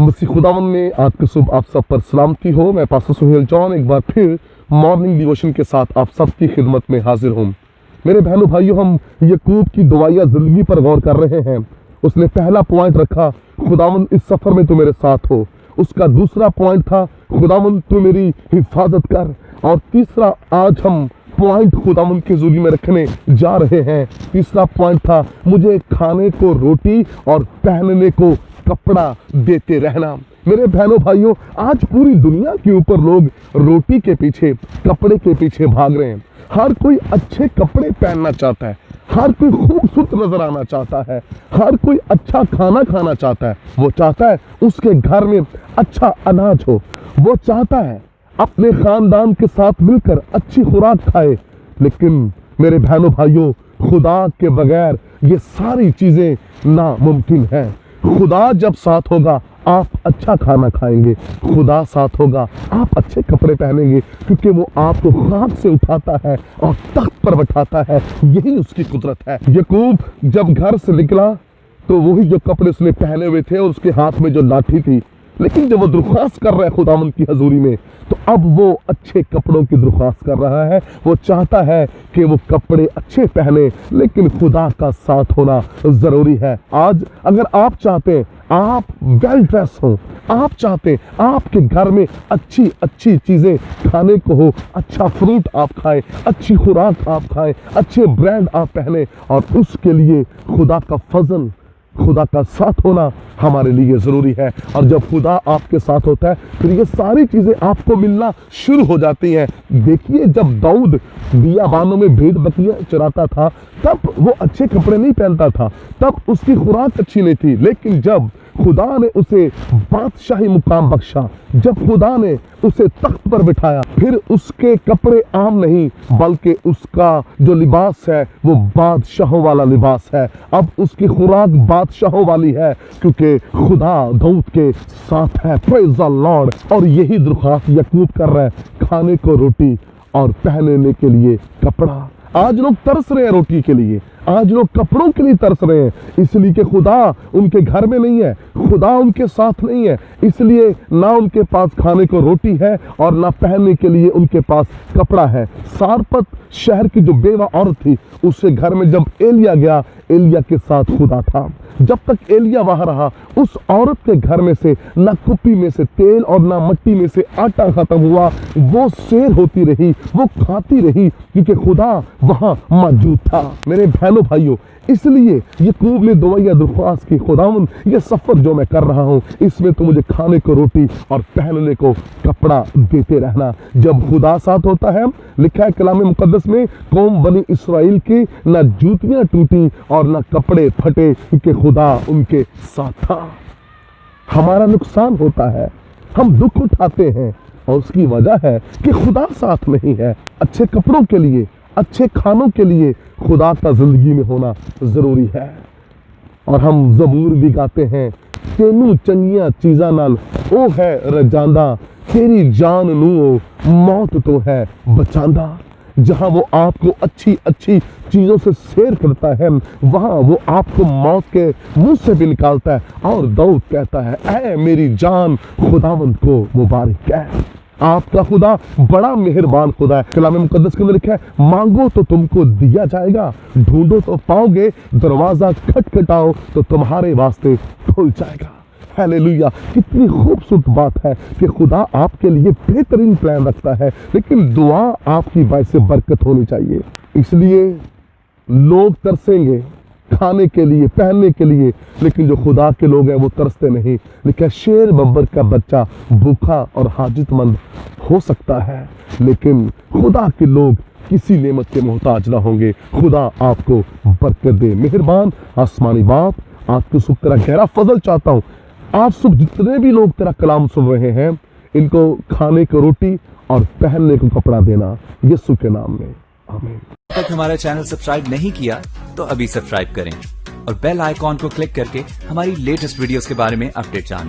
मसीह खुदावन में आज की सुबह आप सब पर सलामती हो। मैं पास्टर सुहेल जॉन एक बार फिर मॉर्निंग डिवोशन के साथ आप सबकी खिदमत में हाजिर हूँ। मेरे बहनों भाइयों, हम याकूब की दुआया जिंदगी पर गौर कर रहे हैं। उसने पहला पॉइंट रखा, खुदावन इस सफर में तू मेरे साथ हो। उसका दूसरा पॉइंट था, खुदावन तू मेरी हिफाजत कर। और तीसरा आज हम पॉइंट खुदावन के हुजूरी में रखने जा रहे हैं। तीसरा पॉइंट था, मुझे खाने को रोटी और पहनने को कपड़ा देते रहना। मेरे बहनों भाइयों, आज पूरी दुनिया के ऊपर लोग रोटी के पीछे, कपड़े के पीछे भाग रहे हैं। हर कोई अच्छे कपड़े पहनना चाहता है, हर कोई खूबसूरत नजर आना चाहता है, हर कोई अच्छा खाना खाना चाहता है। वो चाहता है उसके घर में अच्छा अनाज हो, वो चाहता है अपने खानदान के साथ मिलकर अच्छी खुराक खाए। लेकिन मेरे बहनों भाइयों, खुदा के बगैर ये सारी चीजें नामुमकिन है। खुदा जब साथ होगा आप अच्छा खाना खाएंगे, खुदा साथ होगा आप अच्छे कपड़े पहनेंगे, क्योंकि वो आपको खाक से उठाता है और तख्त पर बैठाता है। यही उसकी कुदरत है। याकूब जब घर से निकला तो वही जो कपड़े उसने पहने हुए थे और उसके हाथ में जो लाठी थी, लेकिन जब वो दरख्वास्त कर रहा है खुदावंद की हजूरी में, तो अब वो अच्छे कपड़ों की दरख्वास्त कर रहा है। वो चाहता है कि वो कपड़े अच्छे पहने, लेकिन खुदा का साथ होना ज़रूरी है। आज अगर आप चाहते हैं आप वेल ड्रेस हो, आप चाहते हैं आपके घर में अच्छी अच्छी चीज़ें खाने को हो, अच्छा फ्रूट आप खाएं, अच्छी खुराक आप खाएं, अच्छे ब्रांड आप पहने, और उसके लिए खुदा का फजल, खुदा का साथ होना हमारे लिए ज़रूरी है। और जब खुदा आपके साथ होता है फिर ये सारी चीज़ें आपको मिलना शुरू हो जाती हैं। देखिए, जब दाऊद बियाबानों में भेड़ बकरियां चराता था तब वो अच्छे कपड़े नहीं पहनता था, तब उसकी खुराक अच्छी नहीं थी। लेकिन जब खुदा ने उसे बादशाही मुकाम बख्शा, जब खुदा ने उसे तख्त पर बिठाया, फिर उसके कपड़े आम नहीं बल्कि उसका जो लिबास है वो बादशाहों वाला लिबास है। अब उसकी खुराक बादशाहों वाली है, क्योंकि खुदा दाऊद के साथ है। Praise the Lord. और यही दरख्वास्त याकूब कर रहा है, खाने को रोटी और पहनने के लिए कपड़ा। आज लोग तरस रहे हैं रोटी के लिए, आज लोग कपड़ों के लिए तरस रहे हैं, इसलिए कि खुदा उनके घर में नहीं है, खुदा उनके साथ नहीं है, इसलिए ना उनके पास खाने को रोटी है और ना पहनने के लिए उनके पास कपड़ा है। सारपत शहर की जो बेवा औरत थी, उसके घर में जब एलिया गया, एलिया के साथ खुदा था। जब तक एलिया वहां रहा, उस औरत के घर में से ना कुप्पी में से तेल और ना मट्टी में से आटा खत्म हुआ। वो शेर होती रही, वो खाती रही, क्योंकि खुदा वहां मौजूद था। मेरे बहनों भाइयों, इसलिए याकूब ने दुआया दरख्वास्त की, खुदावन ये सफर जो मैं कर रहा हूँ इसमें तो मुझे खाने को रोटी और पहनने को कपड़ा देते रहना। जब खुदा साथ होता है, लिखा है कलाम मुकद्दस में, कौम बनी इसराइल की ना जूतियां टूटी और ना कपड़े फटे, क्योंकि खुदा उनके साथ था। हमारा नुकसान होता है, हम दुख उठाते हैं, और उसकी वजह है कि खुदा साथ नहीं है। अच्छे कपड़ों के लिए, अच्छे खानों के लिए खुदा का जिंदगी में होना ज़रूरी है। और हम ज़बूर भी गाते हैं, तेनू चंगियां चीज़ां नाल ओ है रजांदा, तेरी जान नू मौत तो है बचांदा। जहाँ वो आपको अच्छी अच्छी चीज़ों से शेर करता है, वहाँ वो आपको मौत के मुंह से भी निकालता है। और दाऊद कहता है, ऐ मेरी जान खुदावंद को मुबारक है। आपका खुदा बड़ा मेहरबान खुदा है। कलाम मुकद्दस के अंदर लिखा है, मांगो तो तुमको दिया जाएगा, ढूंढो तो पाओगे, दरवाजा खटखटाओ तो तुम्हारे वास्ते खुल जाएगा। हालेलुया। कितनी खूबसूरत बात है कि खुदा आपके लिए बेहतरीन प्लान रखता है, लेकिन दुआ आपकी बात से बरकत होनी चाहिए। इसलिए लोग तरसेंगे खाने के लिए, पहनने के लिए, लेकिन जो खुदा के लोग हैं वो तरसते नहीं। लेकिन शेर बब्बर का बच्चा भूखा और हाजतमंद हो सकता है, लेकिन खुदा के लोग किसी नेमत के मोहताज ना होंगे। खुदा आपको बरकत दे। मेहरबान आसमानी बाप, आज की सुबह तेरा गहरा फजल चाहता हूँ। आज सुबह जितने भी लोग तेरा कलाम सुन रहे हैं, इनको खाने को रोटी और पहनने को कपड़ा देना, यीशु के नाम में, आमीन। तक हमारा चैनल सब्सक्राइब नहीं किया तो अभी सब्सक्राइब करें और बेल आइकॉन को क्लिक करके हमारी लेटेस्ट वीडियोस के बारे में अपडेट जानें।